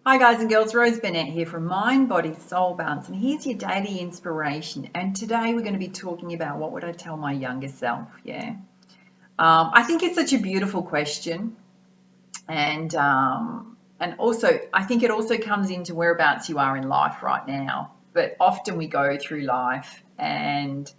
Hi guys and girls, Rose Burnett here from Mind, Body, Soul Balance, and here's your daily inspiration. And today we're going to be talking about what would I tell my younger self? I think it's such a beautiful question, and also I think it also comes into whereabouts you are in life right now. But often we go through life, and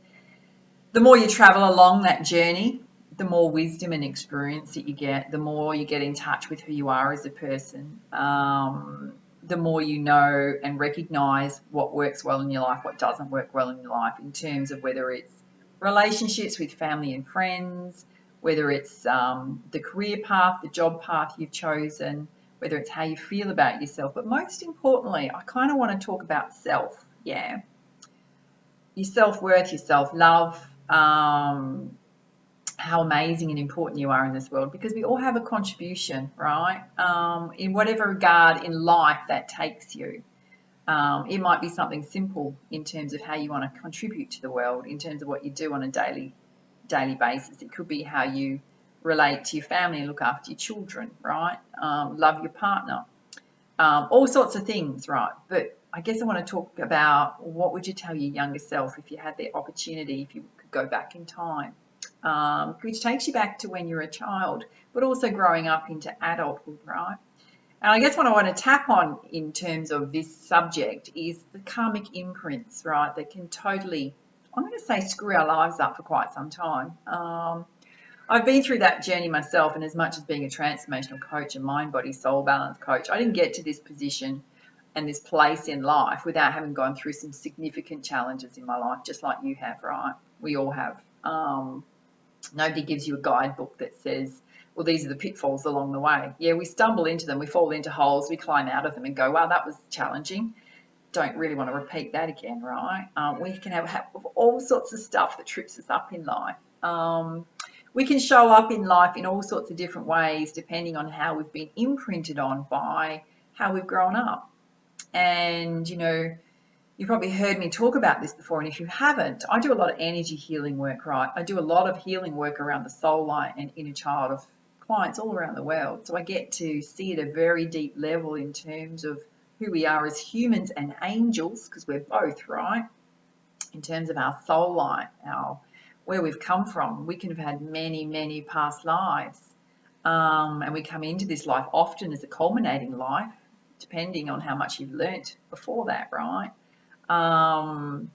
the more you travel along that journey, the more wisdom and experience that you get, the more you get in touch with who you are as a person, the more you know and recognize what works well in your life, what doesn't work well in your life, in terms of whether it's relationships with family and friends, whether it's the career path, the job path you've chosen, whether it's how you feel about yourself. But most importantly, I kind of want to talk about self. Your self-worth, your self-love, how amazing and important you are in this world, because we all have a contribution, right? In whatever regard in life that takes you. It might be something simple in terms of how you want to contribute to the world, in terms of what you do on a daily basis. It could be how you relate to your family and look after your children, right? Love your partner, all sorts of things, right? But I guess I want to talk about what would you tell your younger self if you had the opportunity, if you could go back in time, which takes you back to when you're a child, but also growing up into adulthood, right? And I guess what I want to tap on in terms of this subject is the karmic imprints, right? That can totally, I'm going to say, screw our lives up for quite some time. I've been through that journey myself, and as much as being a transformational coach and mind, body, soul balance coach, I didn't get to this position and this place in life without having gone through some significant challenges in my life, just like you have, right? We all have. Nobody gives you a guidebook that says, well, these are the pitfalls along the way. Yeah, we stumble into them, we fall into holes, we climb out of them and go, wow, that was challenging. Don't really want to repeat that again, right? We can have all sorts of stuff that trips us up in life. We can show up in life in all sorts of different ways depending on how we've been imprinted on by how we've grown up. And, you've probably heard me talk about this before, and if you haven't, I do a lot of energy healing work, right? I do a lot of healing work around the soul light and inner child of clients all around the world. So I get to see at a very deep level in terms of who we are as humans and angels, because we're both, right? In terms of our soul light, where we've come from. We can have had many, many past lives. And we come into this life often as a culminating life, depending on how much you've learnt before that, right? To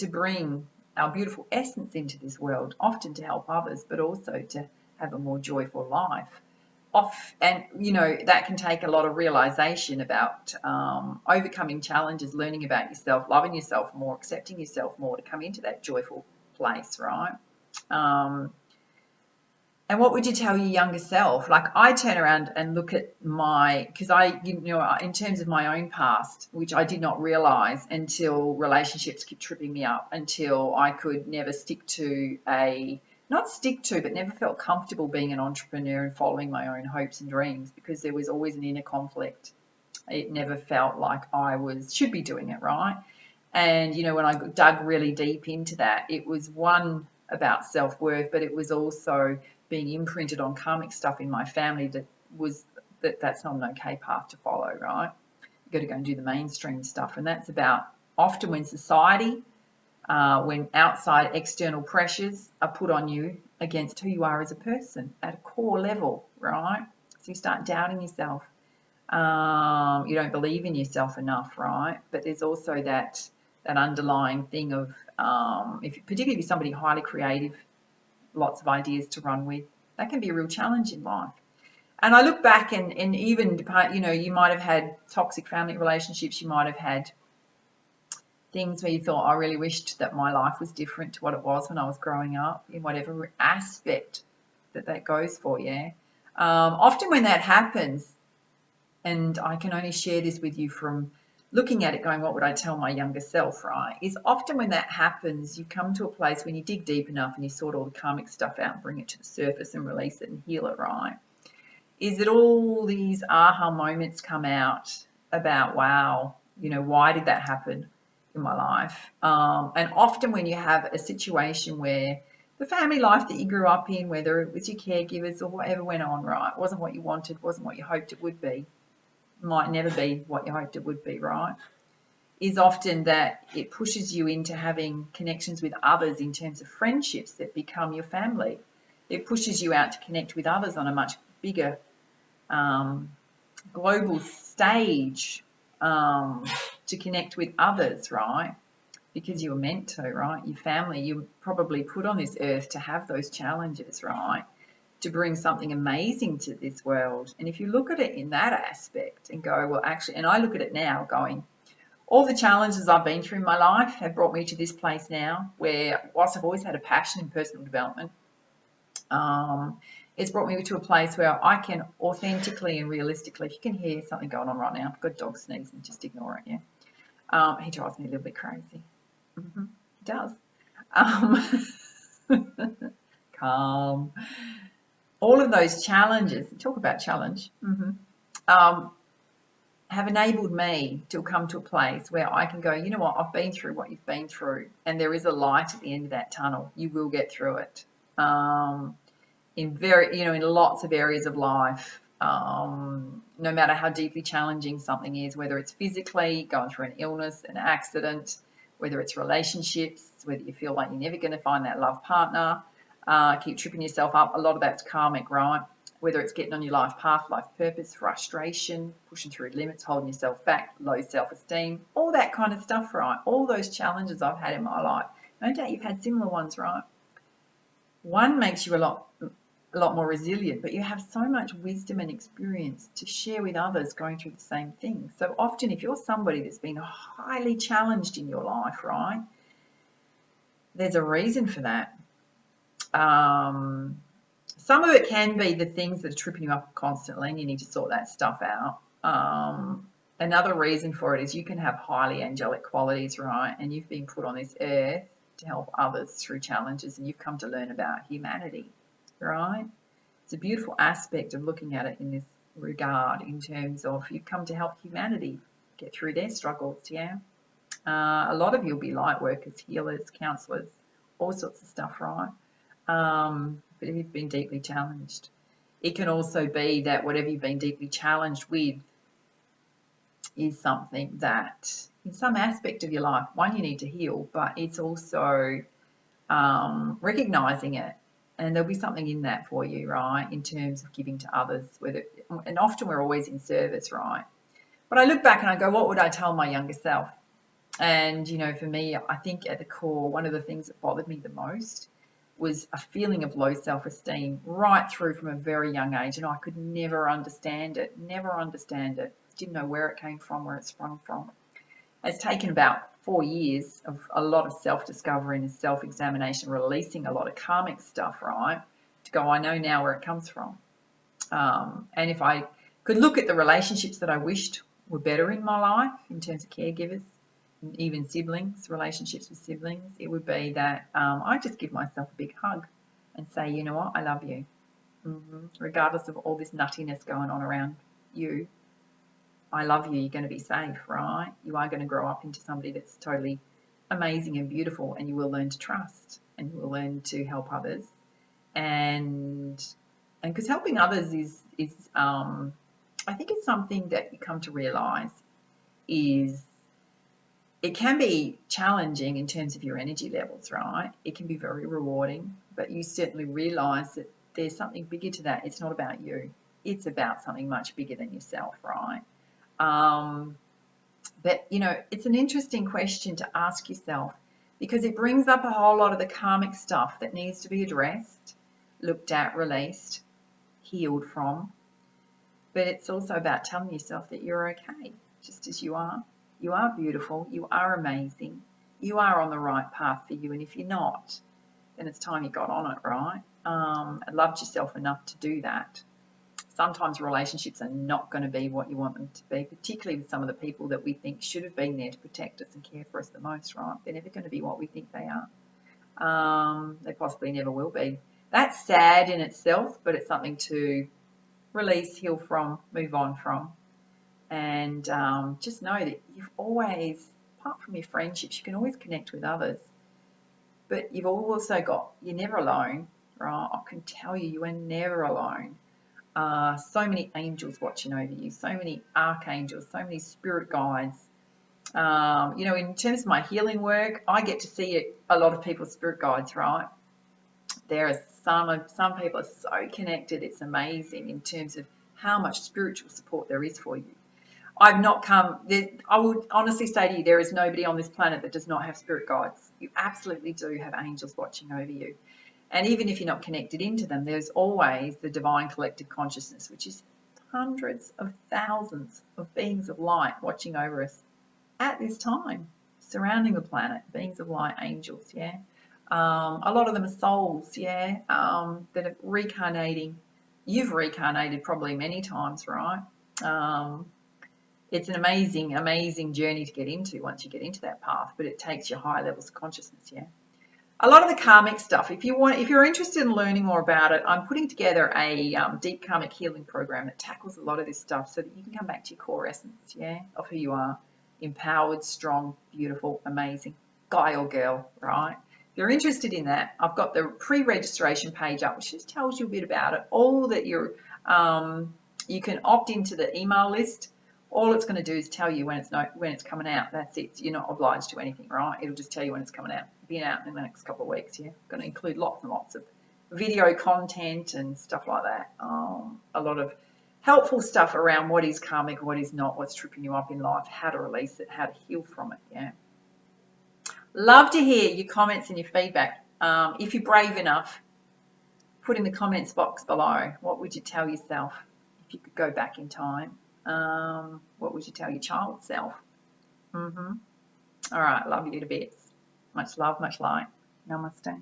bring our beautiful essence into this world, often to help others, but also to have a more joyful life. And that can take a lot of realization about overcoming challenges, learning about yourself, loving yourself more, accepting yourself more, to come into that joyful place, right? And what would you tell your younger self? Like, I turn around and look at because in terms of my own past, which I did not realize until relationships kept tripping me up, until I could never but never felt comfortable being an entrepreneur and following my own hopes and dreams, because there was always an inner conflict. It never felt like I should be doing it, right? And, when I dug really deep into that, it was one about self-worth, but it was also being imprinted on karmic stuff in my family that's not an okay path to follow, right? You've got to go and do the mainstream stuff. And that's about often when society, when outside external pressures are put on you against who you are as a person at a core level, right? So you start doubting yourself. You don't believe in yourself enough, right? But there's also that underlying thing of, particularly if you're somebody highly creative, lots of ideas to run with, that can be a real challenge in life. And I look back and even, you might have had toxic family relationships, you might have had things where you thought, I really wished that my life was different to what it was when I was growing up, in whatever aspect that goes for, yeah. Often when that happens, and I can only share this with you from looking at it going, what would I tell my younger self, right? Is often when that happens, you come to a place when you dig deep enough and you sort all the karmic stuff out and bring it to the surface and release it and heal it, right? Is that all these aha moments come out about, wow, why did that happen in my life? And often when you have a situation where the family life that you grew up in, whether it was your caregivers or whatever went on, right, wasn't what you wanted, wasn't what you hoped it would be, might never be what you hoped it would be, right? Is often that it pushes you into having connections with others in terms of friendships that become your family. It pushes you out to connect with others on a much bigger global stage, to connect with others, right? Because you were meant to, right? Your family, you were probably put on this earth to have those challenges, right? To bring something amazing to this world. And if you look at it in that aspect and go, well, actually, and I look at it now going, all the challenges I've been through in my life have brought me to this place now where, whilst I've always had a passion in personal development, it's brought me to a place where I can authentically and realistically, if you can hear something going on right now, I've got a dog sneezing, just ignore it, yeah. He drives me a little bit crazy. He does. Calm. All of those challenges, talk about challenge, have enabled me to come to a place where I can go, you know what, I've been through what you've been through, and there is a light at the end of that tunnel. You will get through it. In lots of areas of life, no matter how deeply challenging something is, whether it's physically going through an illness, an accident, whether it's relationships, whether you feel like you're never going to find that love partner, keep tripping yourself up. A lot of that's karmic, right? Whether it's getting on your life path, life purpose, frustration, pushing through limits, holding yourself back, low self-esteem, all that kind of stuff, right? All those challenges I've had in my life. No doubt you've had similar ones, right? One makes you a lot more resilient, but you have so much wisdom and experience to share with others going through the same thing. So often if you're somebody that's been highly challenged in your life, right, there's a reason for that. Some of it can be the things that are tripping you up constantly and you need to sort that stuff out. Another reason for it is you can have highly angelic qualities, right? And you've been put on this earth to help others through challenges, and you've come to learn about humanity, right? It's a beautiful aspect of looking at it in this regard, in terms of you've come to help humanity get through their struggles, yeah? A lot of you will be light workers, healers, counsellors, all sorts of stuff, right? But if you've been deeply challenged, it can also be that whatever you've been deeply challenged with is something that in some aspect of your life, one, you need to heal, but it's also recognizing it, and there'll be something in that for you, right, in terms of giving to others, and often we're always in service, right? But I look back and I go, what would I tell my younger self? And for me, I think at the core, one of the things that bothered me the most was a feeling of low self-esteem right through from a very young age, and I could never understand it, didn't know where it came from, where it sprung from. It's taken about 4 years of a lot of self-discovery and self-examination, releasing a lot of karmic stuff, right, to go, I know now where it comes from. And if I could look at the relationships that I wished were better in my life in terms of caregivers, even siblings, relationships with siblings, it would be that I just give myself a big hug and say, you know what, I love you. Regardless of all this nuttiness going on around you, I love you. You're going to be safe, right? You are going to grow up into somebody that's totally amazing and beautiful, and you will learn to trust, and you will learn to help others. And because helping others is I think it's something that you come to realize is it can be challenging in terms of your energy levels, right? It can be very rewarding, but you certainly realize that there's something bigger to that. It's not about you. It's about something much bigger than yourself, right? But, it's an interesting question to ask yourself, because it brings up a whole lot of the karmic stuff that needs to be addressed, looked at, released, healed from. But it's also about telling yourself that you're okay, just as you are. You are beautiful. You are amazing. You are on the right path for you. And if you're not, then it's time you got on it, right? Loved yourself enough to do that. Sometimes relationships are not going to be what you want them to be, particularly with some of the people that we think should have been there to protect us and care for us the most, right? They're never going to be what we think they are. They possibly never will be. That's sad in itself, but it's something to release, heal from, move on from. And just know that you've always, apart from your friendships, you can always connect with others. But you've also got, you're never alone, right? I can tell you, you are never alone. So many angels watching over you, so many archangels, so many spirit guides. You know, in terms of my healing work, I get to see a lot of people's spirit guides, right? There are some people are so connected, it's amazing in terms of how much spiritual support there is for you. I've not come, I would honestly say to you, there is nobody on this planet that does not have spirit guides. You absolutely do have angels watching over you. And even if you're not connected into them, there's always the divine collective consciousness, which is hundreds of thousands of beings of light watching over us at this time, surrounding the planet, beings of light, angels, yeah. A lot of them are souls, yeah, that are reincarnating. You've reincarnated probably many times, right? It's an amazing, amazing journey to get into once you get into that path, but it takes you higher levels of consciousness, yeah. A lot of the karmic stuff, if you're interested in learning more about it, I'm putting together a deep karmic healing program that tackles a lot of this stuff so that you can come back to your core essence, yeah, of who you are. Empowered, strong, beautiful, amazing guy or girl, right? If you're interested in that, I've got the pre-registration page up, which just tells you a bit about it. All that you can opt into the email list. All it's going to do is tell you when it's coming out. That's it. You're not obliged to anything, right? It'll just tell you when it's coming out. Be out in the next couple of weeks. Yeah, going to include lots and lots of video content and stuff like that. A lot of helpful stuff around what is karmic, what is not, what's tripping you up in life, how to release it, how to heal from it. Yeah. Love to hear your comments and your feedback. If you're brave enough, put in the comments box below. What would you tell yourself if you could go back in time? What would you tell your child self? All right, love you to bits. Much love, much light. Namaste.